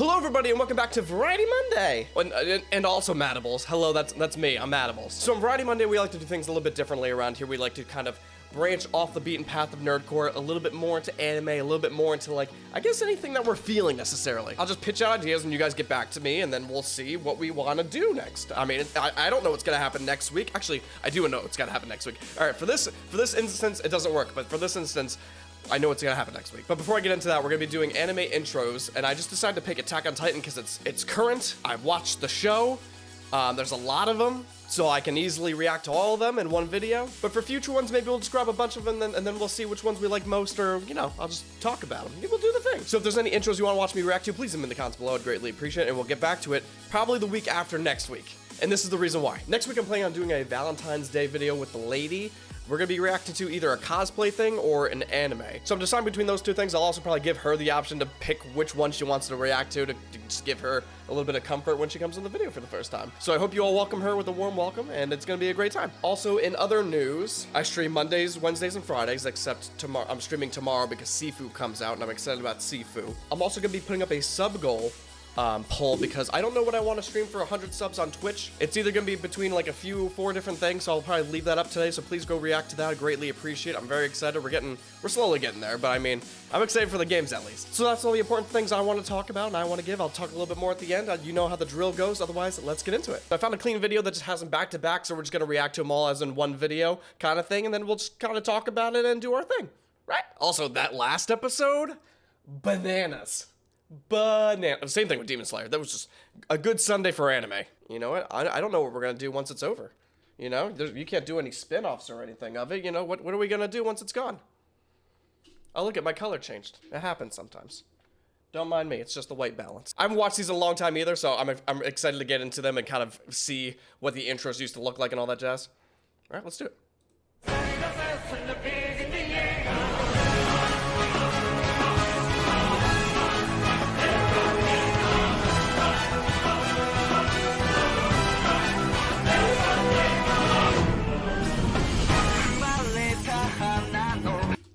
Hello everybody and welcome back to Variety Monday! And also Madables. Hello, that's me, I'm Madables. So on Variety Monday we like to do things a little bit differently around here. We like to kind of branch off the beaten path of nerdcore a little bit more into anime, a little bit more into, like, I guess anything that we're feeling necessarily. I'll just pitch out ideas and you guys get back to me and then we'll see what we want to do next. I mean, I don't know what's gonna happen next week. Actually, I do know what's gonna happen next week. Alright, for this instance, it doesn't work, but for this instance, I know what's gonna happen next week. But before I get into that, we're gonna be doing anime intros, and I just decided to pick Attack on Titan because it's current. I've watched the show. There's a lot of them, so I can easily react to all of them in one video. But for future ones, maybe we'll just grab a bunch of them, and then we'll see which ones we like most, or, you know, I'll just talk about them. We'll do the thing. So if there's any intros you want to watch me react to, please leave them in the comments below. I'd greatly appreciate it, and we'll get back to it probably the week after next week. And this is the reason why. Next week, I'm planning on doing a Valentine's Day video with the lady. We're gonna be reacting to either a cosplay thing or an anime. So I'm deciding between those two things. I'll also probably give her the option to pick which one she wants to react to just give her a little bit of comfort when she comes in the video for the first time. So I hope you all welcome her with a warm welcome, and it's gonna be a great time. Also, in other news, I stream Mondays, Wednesdays, and Fridays, except tomorrow. I'm streaming tomorrow because Sifu comes out, and I'm excited about Sifu. I'm also gonna be putting up a sub goal poll because I don't know what I want to stream for 100 subs on Twitch. It's either gonna be between like four different things, so I'll probably leave that up today, so please go react to that. I greatly appreciate it. I'm very excited. We're slowly getting there, but I mean, I'm excited for the games at least. So that's all the important things I want to talk about and I want to give. I'll talk a little bit more at the end. You know how the drill goes, otherwise let's get into it. I found a clean video that just has them back to back, so we're just gonna react to them all as in one video kind of thing, and then we'll just kind of talk about it and do our thing, right? Also, that last episode, bananas. Same thing with Demon Slayer. That was just a good Sunday for anime. You know what? I don't know what we're gonna do once it's over. You know, you can't do any spin-offs or anything of it. You know, what are we gonna do once it's gone? Oh, look at my color changed. It happens sometimes. Don't mind me, it's just the white balance. I haven't watched these in a long time either, so I'm excited to get into them and kind of see what the intros used to look like and all that jazz. All right, let's do it.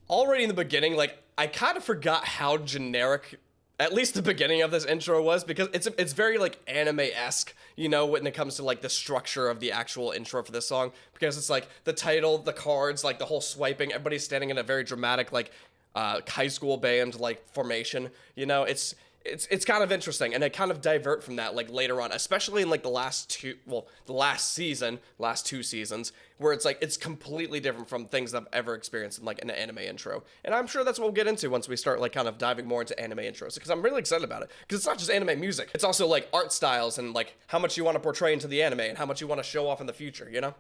Already in the beginning, like, I kind of forgot how generic, at least the beginning of this intro was, because it's very, like, anime-esque, you know, when it comes to, like, the structure of the actual intro for this song, because it's, like, the title, the cards, like, the whole swiping, everybody's standing in a very dramatic, like, high school band, like, formation, you know, it's kind of interesting, and they kind of divert from that, like, later on, especially in, like, the last two seasons, where it's, like, it's completely different from things I've ever experienced in, like, an anime intro, and I'm sure that's what we'll get into once we start, like, kind of diving more into anime intros, because I'm really excited about it, because it's not just anime music, it's also, like, art styles, and, like, how much you want to portray into the anime, and how much you want to show off in the future, you know?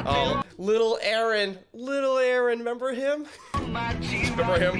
Oh, Little Aaron, remember him? Remember him?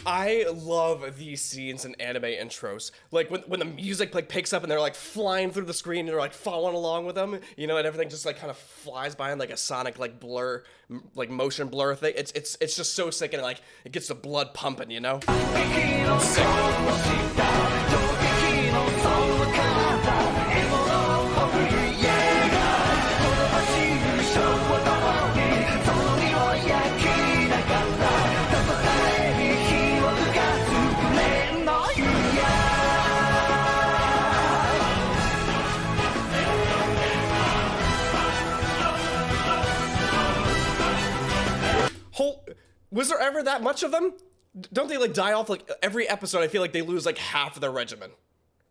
I love these scenes in anime intros. Like when the music like picks up and they're like flying through the screen and they're like following along with them, you know, and everything just like kind of flies by in like a sonic like blur, like motion blur thing. It's just so sick, and like it gets the blood pumping, you know? Sick. Was there ever that much of them? Don't they like die off like every episode? I feel like they lose like half of their regimen.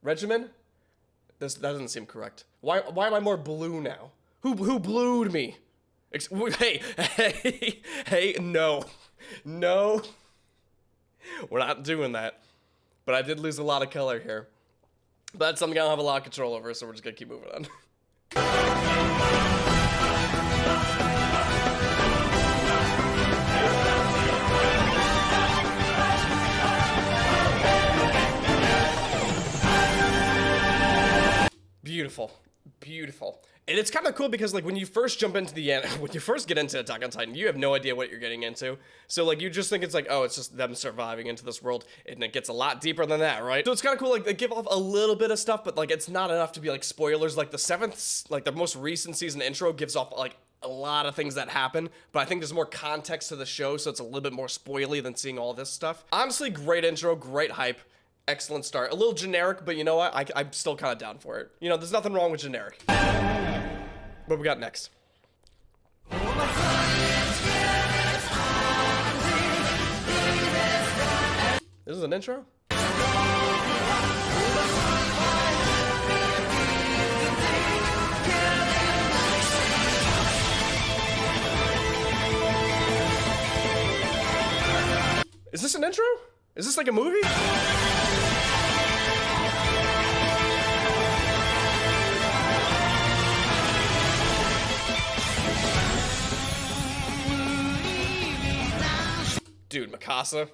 Regimen? That doesn't seem correct. Why am I more blue now? Who blued me? Hey, no. We're not doing that. But I did lose a lot of color here. But that's something I don't have a lot of control over, so we're just gonna keep moving on. beautiful. Beautiful. And it's kind of cool because like when you first jump into when you first get into Attack on Titan, you have no idea what you're getting into. So like you just think it's like, oh, it's just them surviving into this world, and it gets a lot deeper than that, right? So it's kind of cool, like they give off a little bit of stuff, but like it's not enough to be like spoilers. Like the most recent season intro gives off like a lot of things that happen, but I think there's more context to the show, so it's a little bit more spoily than seeing all this stuff. Honestly, great intro, great hype. Excellent start. A little generic, but you know what? I'm still kind of down for it. You know, there's nothing wrong with generic. What we got next? This is an intro? Is this an intro? Is this like a movie? Dude, Mikasa.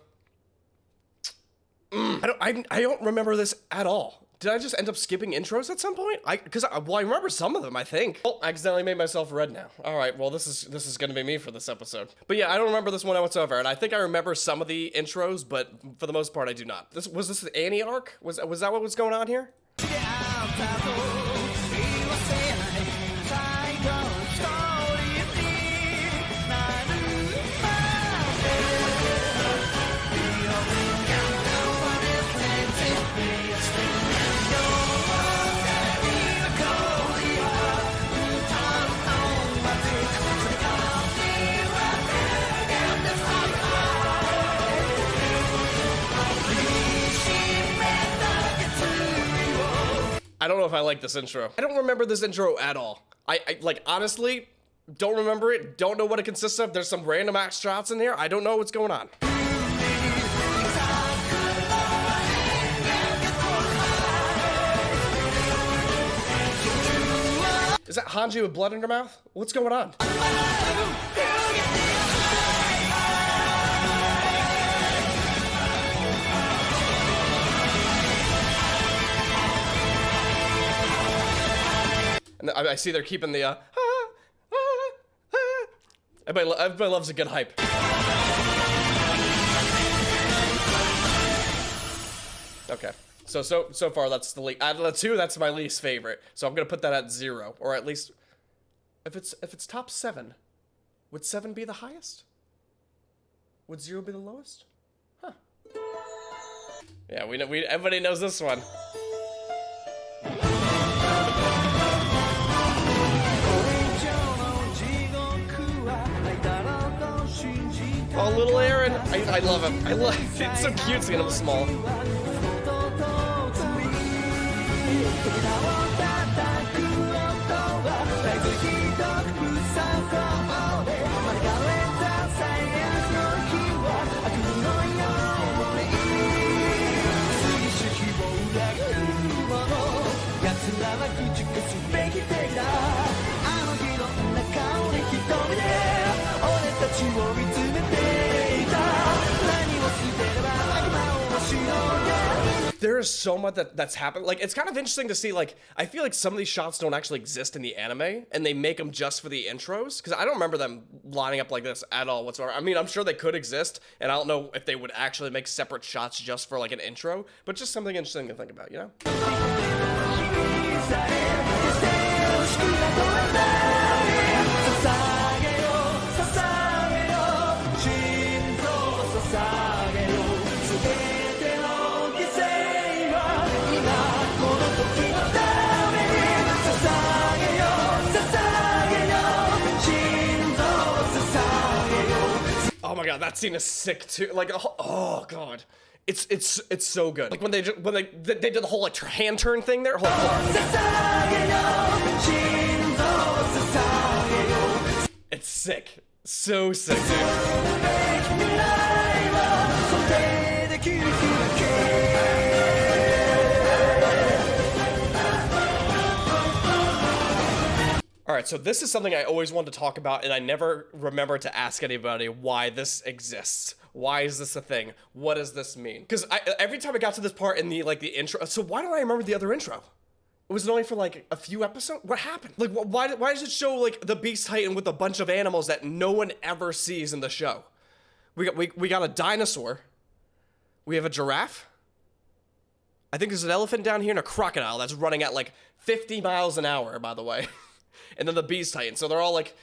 I don't remember this at all. Did I just end up skipping intros at some point? I remember some of them, I think. Oh, I accidentally made myself red now. All right, well, this is gonna be me for this episode. But yeah, I don't remember this one whatsoever, and I think I remember some of the intros, but for the most part, I do not. Was this the Annie arc? Was that what was going on here? I don't know if I like this intro. I don't remember this intro at all. I like, honestly, don't remember it. Don't know what it consists of. There's some random axe shots in here. I don't know what's going on. Is that Hanji with blood in her mouth? What's going on? And I see they're keeping the, Everybody loves a good hype. Okay, so far that's the least. Out of the two, that's my least favorite. So I'm gonna put that at 0, or at least, if it's top 7, would 7 be the highest? Would 0 be the lowest? Huh. Yeah, everybody knows this one. Oh, little Eren. I love him. It's so cute seeing him small. There is so much that's happened. Like, it's kind of interesting to see, like, I feel like some of these shots don't actually exist in the anime, and they make them just for the intros, because I don't remember them lining up like this at all whatsoever. I mean, I'm sure they could exist, and I don't know if they would actually make separate shots just for, like, an intro, but just something interesting to think about, you know? Oh my god, that scene is sick too. Like, oh god, it's so good. Like when they did the whole like hand turn thing there. Hold on. It's sick, so sick, dude. Alright, so this is something I always wanted to talk about, and I never remember to ask anybody why this exists. Why is this a thing? What does this mean? Because every time I got to this part in the intro, so why don't I remember the other intro? Was it only for like a few episodes? What happened? Like, why does it show like the Beast Titan with a bunch of animals that no one ever sees in the show? We got a dinosaur. We have a giraffe. I think there's an elephant down here and a crocodile that's running at like 50 miles an hour, by the way. And then the Beast Titan. So they're all like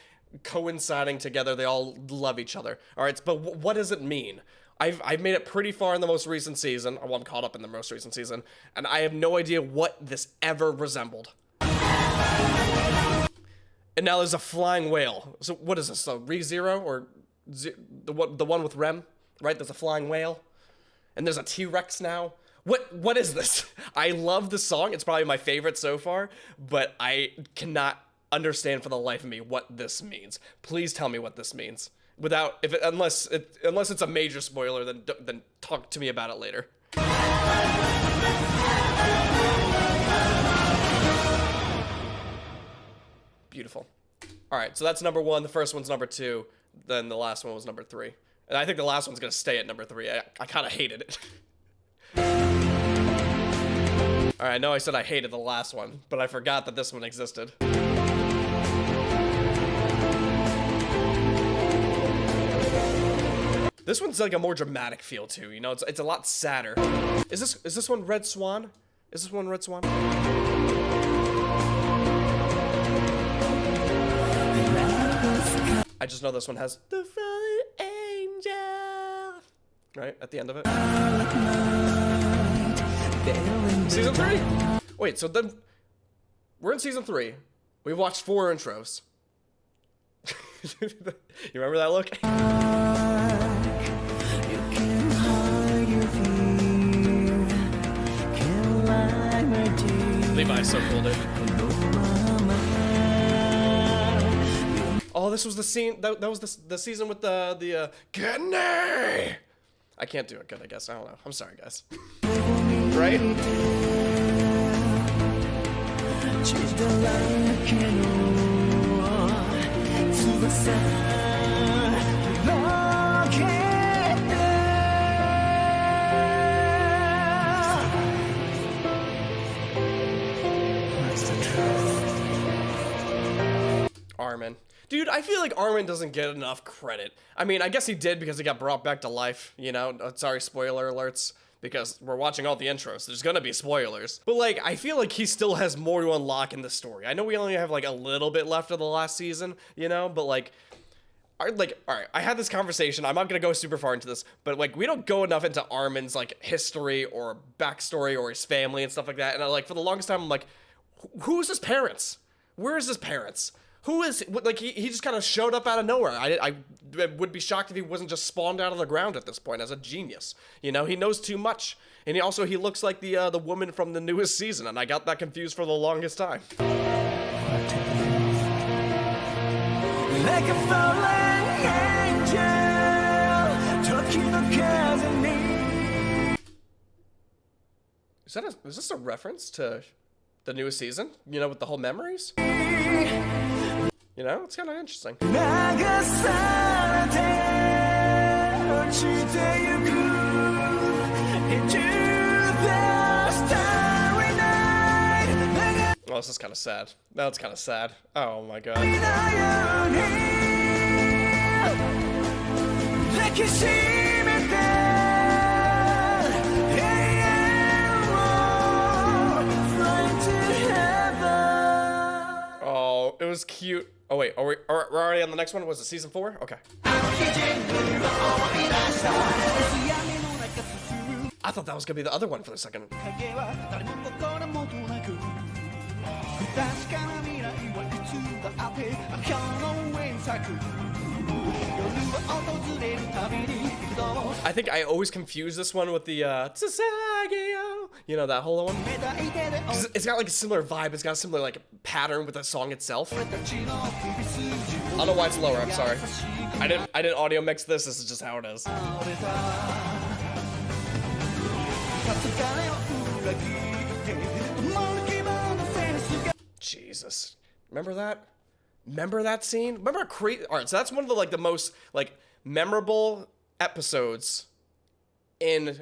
coinciding together. They all love each other. All right, but what does it mean? I've made it pretty far in the most recent season. Well, I'm caught up in the most recent season, and I have no idea what this ever resembled. And now there's a flying whale. So what is this? So ReZero or the one with Rem, right? There's a flying whale, and there's a T-Rex now. What is this? I love the song. It's probably my favorite so far, but I cannot understand for the life of me what this means. Please tell me what this means. Unless it's a major spoiler, then talk to me about it later. Beautiful. All right, so that's number 1. The first one's number 2. Then the last one was number 3. And I think the last one's gonna stay at number 3. I kind of hated it. All right, I know I said I hated the last one, but I forgot that this one existed. This one's like a more dramatic feel too, you know. It's a lot sadder. Is this one Red Swan? Is this one Red Swan? I just know this one has the fallen angel right at the end of it. Season 3. Wait, so then we're in season 3. We've watched 4 intros. You remember that look? Levi's so cool, dude. Oh, this was the scene. That was the season with the Kidney. I can't do it good, I guess. I don't know. I'm sorry, guys. Right? Armin. Dude, I feel like Armin doesn't get enough credit. I mean, I guess he did because he got brought back to life, you know? Sorry, spoiler alerts, because we're watching all the intros. There's gonna be spoilers. But, like, I feel like he still has more to unlock in the story. I know we only have, like, a little bit left of the last season, you know? But, like, all right, I had this conversation. I'm not gonna go super far into this, but, like, we don't go enough into Armin's, like, history or backstory or his family and stuff like that. And, like, for the longest time, I'm like, who's his parents? Where is his parents? Who is, like, he just kind of showed up out of nowhere. I would be shocked if he wasn't just spawned out of the ground at this point as a genius. You know, he knows too much. And he looks like the woman from the newest season, and I got that confused for the longest time. Like a fallen angel, is this a reference to the newest season? You know, with the whole memories? You know, it's kind of interesting. Oh, this is kind of sad. Now it's kind of sad. Oh my god. Oh, it was cute. Oh wait, we're already on the next one? Was it season 4? Okay. I thought that was gonna be the other one for a second. I think I always confuse this one with the Tsasageo. You know, that whole one? It's got like a similar vibe, it's got a similar like pattern with the song itself. I don't know why it's lower, I'm sorry. I didn't audio mix this is just how it is. Jesus. Remember that? Remember that scene? Remember how crazy? Alright, so that's one of the like the most like memorable episodes in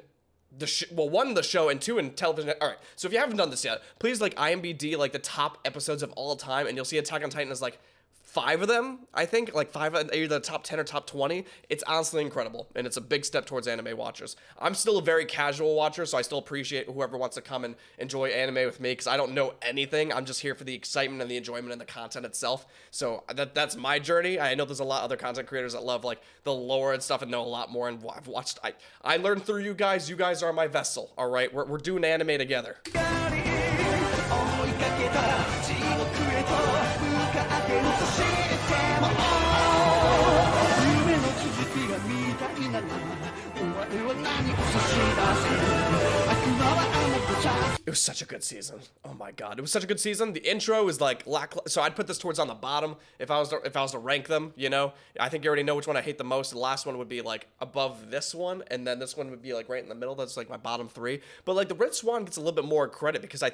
one, the show, and two, in television. All right, so if you haven't done this yet, please like IMDb like the top episodes of all time, and you'll see Attack on Titan is like 5 of them, I think, like 5 of either the top 10 or top 20. It's honestly incredible, and it's a big step towards anime watchers. I'm still a very casual watcher, so I still appreciate whoever wants to come and enjoy anime with me, because I don't know anything. I'm just here for the excitement and the enjoyment and the content itself. So that's my journey. I know there's a lot of other content creators that love like the lore and stuff and know a lot more, and I've watched. I learned through you guys. You guys are my vessel. All right, we're doing anime together. It was such a good season. Oh my god, it was such a good season. The intro is like so I'd put this towards on the bottom if I was to rank them. You know, I think you already know which one I hate the most. The last one would be like above this one, and then this one would be like right in the middle. That's like my bottom 3. But like the Red Swan gets a little bit more credit because I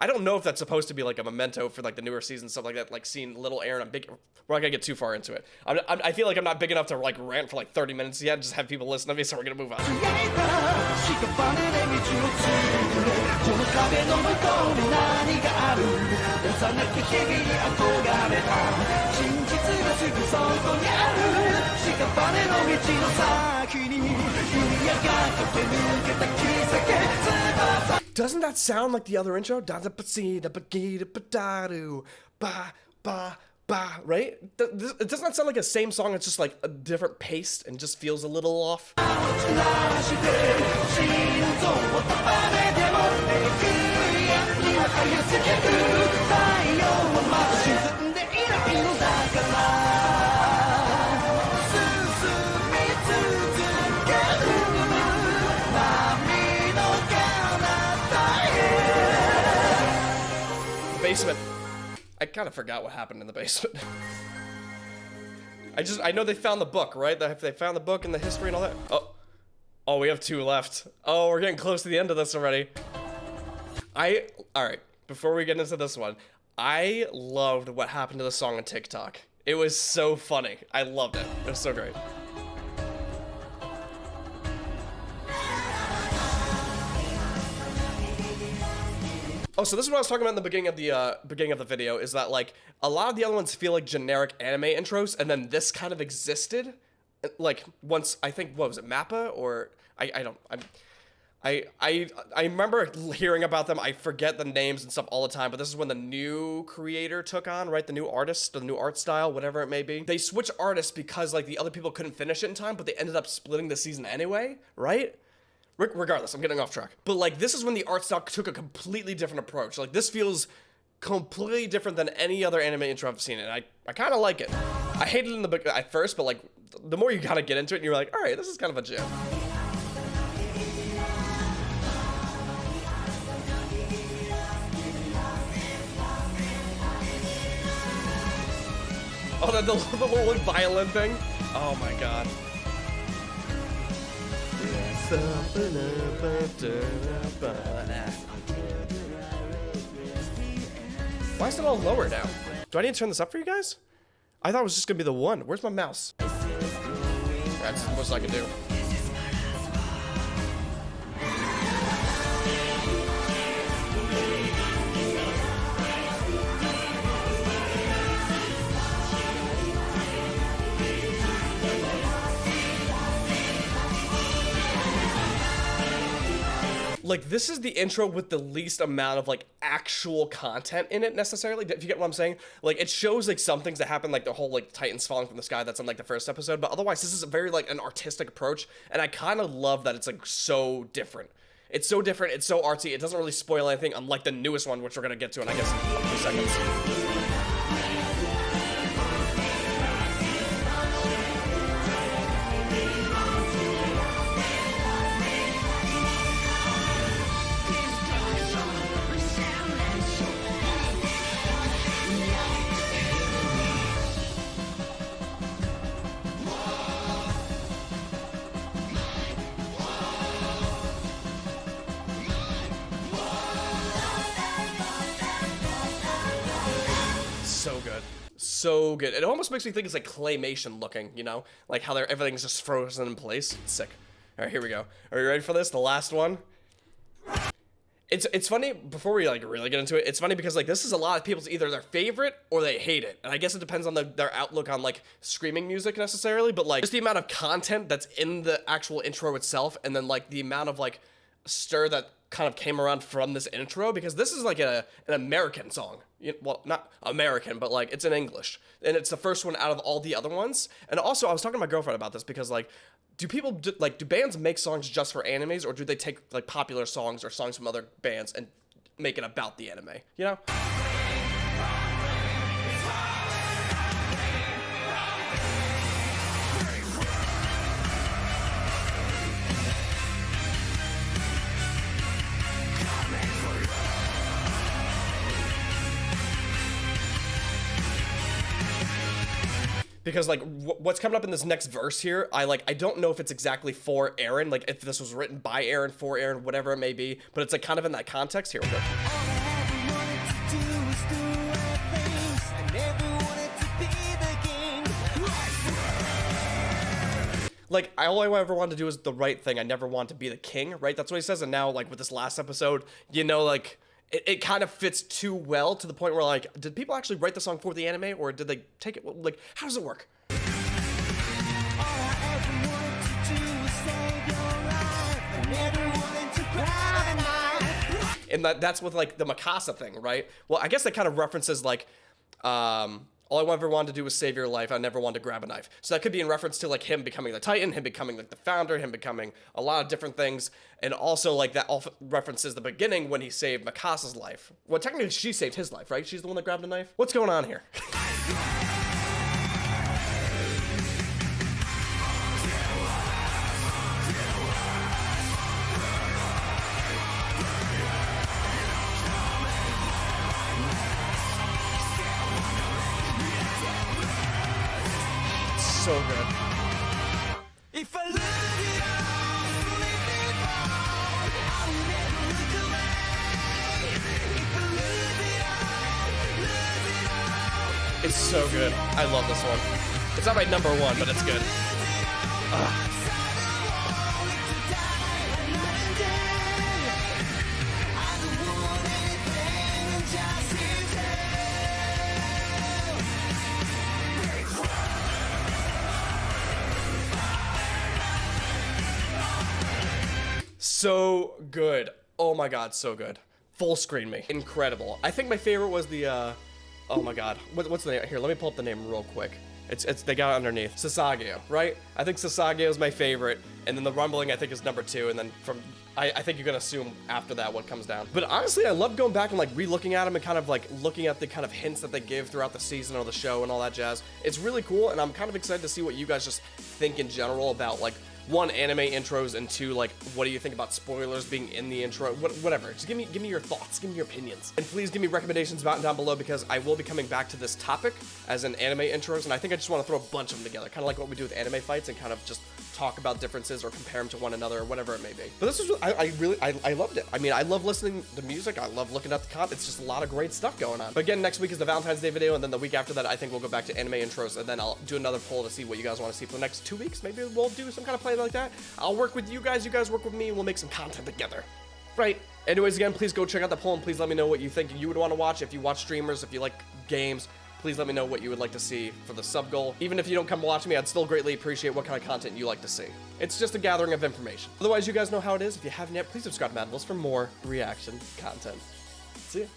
don't know if that's supposed to be like a memento for like the newer seasons, stuff like that. Like seeing Little Aaron, we're not gonna get too far into it. I feel like I'm not big enough to like rant for like 30 minutes yet. Just have people listen to me, so we're gonna move on. Doesn't that sound like the other intro? Right? It doesn't that sound like the same song? It's just like a different pace and just feels a little off. Basement. I kind of forgot what happened in the basement. I know they found the book, right? They found the book and the history and all that. Oh, we have 2 left. Oh, we're getting close to the end of this already. Alright, before we get into this one, I loved what happened to the song on TikTok. It was so funny. I loved it. It was so great. Oh, so this is what I was talking about in the beginning of the video, is that like a lot of the other ones feel like generic anime intros, and then this kind of existed, like once I think what was it, Mappa, or I remember hearing about them. I forget the names and stuff all the time, but this is when the new creator took on, right? The new artist, the new art style, whatever it may be. They switched artists because like the other people couldn't finish it in time, but they ended up splitting the season anyway, right? Regardless, I'm getting off track. But like, this is when the art style took a completely different approach. Like, this feels completely different than any other anime intro I've seen, and I kind of like it. I hated it in the at first, but like, the more you kind of get into it, and you're like, all right, this is kind of a jam. Oh, the little violin thing. Oh my god. Why is it all lower now? Do I need to turn this up for you guys? I thought it was just gonna be the 1. Where's my mouse? That's the most I can do. Like, this is the intro with the least amount of, like, actual content in it, necessarily, if you get what I'm saying. Like, it shows, like, some things that happen, like, the whole, like, Titans falling from the sky that's in, like, the first episode, but otherwise, this is a very, like, an artistic approach, and I kind of love that it's, like, so different. It's so different, it's so artsy, it doesn't really spoil anything, unlike the newest one, which we're gonna get to in, I guess, a few seconds. So good. So good. It almost makes me think it's like claymation looking, you know? Like how everything's just frozen in place. It's sick. All right, here we go. Are you ready for this? The last one. It's funny, before we like really get into it, it's funny because like this is a lot of people's either their favorite or they hate it. And I guess it depends on their outlook on like screaming music necessarily, but like just the amount of content that's in the actual intro itself, and then like the amount of like stir that kind of came around from this intro, because this is like an American song. Well, not American, but like it's in English. And it's the first one out of all the other ones. And also I was talking to my girlfriend about this because like, do bands make songs just for animes, or do they take like popular songs or songs from other bands and make it about the anime, you know? Because like what's coming up in this next verse here, I don't know if it's exactly for Aaron, like if this was written by Aaron, for Aaron, whatever it may be, but it's like kind of in that context. Here we go. Like, all I ever wanted to do is the right thing. I never want to be the king, right? That's what he says. And now, like, with this last episode, you know, like, it kind of fits too well to the point where, like, did people actually write the song for the anime, or did they take it, like, how does it work? And that's with, like, the Mikasa thing, right? Well, I guess that kind of references, like, all I ever wanted to do was save your life. I never wanted to grab a knife. So that could be in reference to like him becoming the Titan, him becoming like the founder, him becoming a lot of different things. And also like that all references the beginning when he saved Mikasa's life. Well, technically she saved his life, right? She's the one that grabbed the knife. What's going on here? So good. If I love it all, leave it all, I'll never look away. If I love it all, it's so good. I love this one. It's not my number one, but it's good. So good. Oh my god, so good. Full screen me. Incredible. I think my favorite was the, oh my god. What's the name? Here, let me pull up the name real quick. They got it underneath. Sasageo, right? I think Sasageo is my favorite, and then the Rumbling I think is number 2, and then I think you're gonna assume after that what comes down. But honestly, I love going back and like re-looking at them and kind of like looking at the kind of hints that they give throughout the season or the show and all that jazz. It's really cool, and I'm kind of excited to see what you guys just think in general about like, 1, anime intros, and 2, like, what do you think about spoilers being in the intro? Whatever. Just give me your thoughts, give me your opinions. And please give me recommendations about down below, because I will be coming back to this topic as an anime intros, and I think I just want to throw a bunch of them together, kind of like what we do with anime fights, and kind of just talk about differences or compare them to one another or whatever it may be. But this was, I loved it. I mean, I love listening to music. I love looking at the content. It's just a lot of great stuff going on. But again, next week is the Valentine's Day video, and then the week after that, I think we'll go back to anime intros, and then I'll do another poll to see what you guys want to see for the next 2 weeks. Maybe we'll do some kind of play like that. I'll work with you guys work with me, and we'll make some content together. Right. Anyways, again, please go check out the poll, and please let me know what you think you would want to watch. If you watch streamers, if you like games, please let me know what you would like to see for the sub goal. Even if you don't come watch me, I'd still greatly appreciate what kind of content you like to see. It's just a gathering of information. Otherwise, you guys know how it is. If you haven't yet, please subscribe to Madness for more reaction content. See ya.